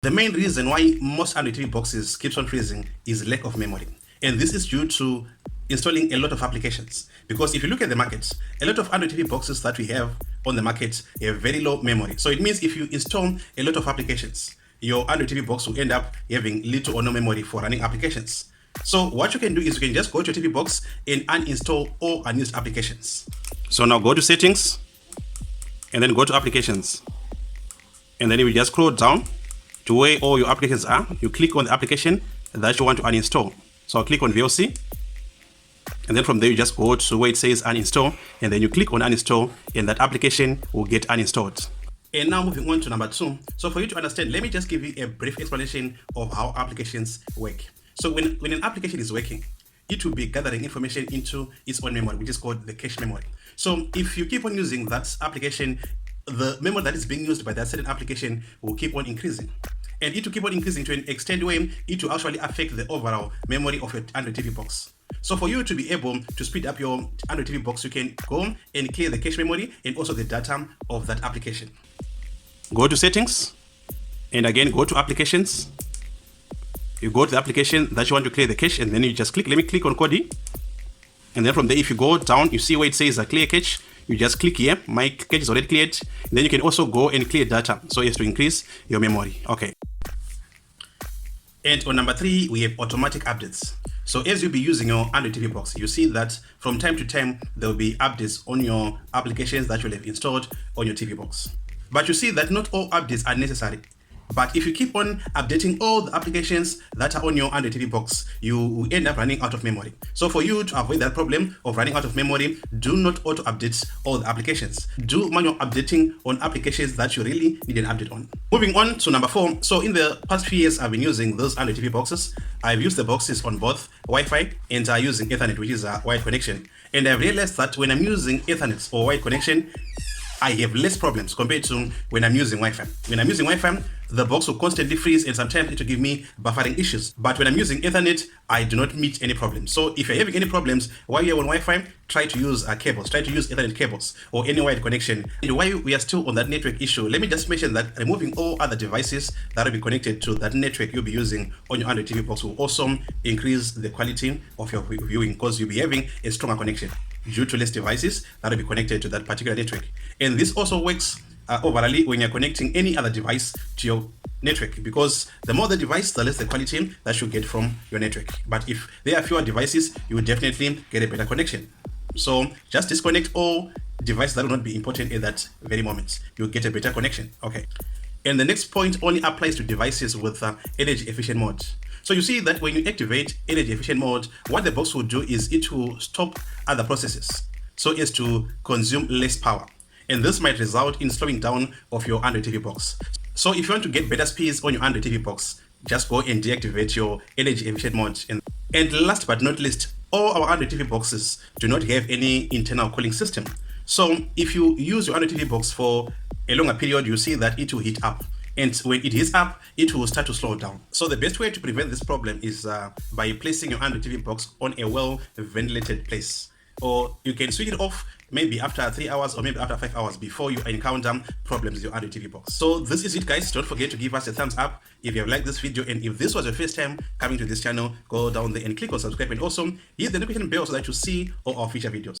The main reason why most Android TV boxes keeps on freezing is lack of memory. And this is due to installing a lot of applications. Because if you look at the market, a lot of Android TV boxes that we have on the market have very low memory. So it means if you install a lot of applications, your Android TV box will end up having little or no memory for running applications. So what you can do is you can just go to your TV box and uninstall all unused applications. So now go to settings and then go to applications. And then you will just scroll down to where all your applications are. You click on the application that you want to uninstall. So I'll click on VLC. And then from there you just go to where it says uninstall. And then you click on uninstall and that application will get uninstalled. And now moving on to number 2. So for you to understand, let me just give you a brief explanation of how applications work. So when an application is working, it will be gathering information into its own memory, which is called the cache memory. So if you keep on using that application, the memory that is being used by that certain application will keep on increasing. And it will keep on increasing to an extent where it will actually affect the overall memory of your Android TV box. So for you to be able to speed up your Android TV box, you can go and clear the cache memory and also the data of that application. Go to settings and again go to applications. You go to the application that you want to clear the cache and then you just click, let me click on Kodi. And then from there, if you go down, you see where it says clear cache. You just click here, my cache is already cleared. And then you can also go and clear data so as to increase your memory. Okay. And on number 3, we have automatic updates. So as you'll be using your Android TV box, you see that from time to time, there will be updates on your applications that you'll have installed on your TV box. But you see that not all updates are necessary. But if you keep on updating all the applications that are on your Android TV box, you will end up running out of memory. So for you to avoid that problem of running out of memory, do not auto-update all the applications. Do manual updating on applications that you really need an update on. Moving on to number 4. So in the past few years, I've been using those Android TV boxes. I've used the boxes on both Wi-Fi and using Ethernet, which is a wired connection. And I've realized that when I'm using Ethernet or wired connection, I have less problems compared to when I'm using Wi-Fi. When I'm using Wi-Fi, the box will constantly freeze and sometimes it will give me buffering issues. But when I'm using Ethernet, I do not meet any problems. So if you're having any problems while you're on Wi-Fi, try to use cables, try to use Ethernet cables or any wired connection. And while we are still on that network issue, let me just mention that removing all other devices that will be connected to that network you'll be using on your Android TV box will also increase the quality of your viewing because you'll be having a stronger connection due to less devices that will be connected to that particular network. And this also works overall when you're connecting any other device to your network, because the more the device, the less the quality that you get from your network. But if there are fewer devices, you will definitely get a better connection. So just disconnect all devices that will not be important at that very moment. You'll get a better connection. Okay. And the next point only applies to devices with energy efficient mode. So you see that when you activate energy efficient mode, what the box will do is it will stop other processes so as to consume less power. And this might result in slowing down of your Android TV box. So if you want to get better speeds on your Android TV box, just go and deactivate your energy efficient mode. And last but not least, all our Android TV boxes do not have any internal cooling system. So if you use your Android TV box for a longer period, you see that it will heat up. And when it heats up, it will start to slow down. So the best way to prevent this problem is by placing your Android TV box on a well-ventilated place. Or you can switch it off maybe after 3 hours or maybe after 5 hours before you encounter problems with your Android TV box. So this is it, guys. Don't forget to give us a thumbs up if you have liked this video, and if this was your first time coming to this channel, go down there and click on subscribe and also hit the notification bell so that you see all our future videos.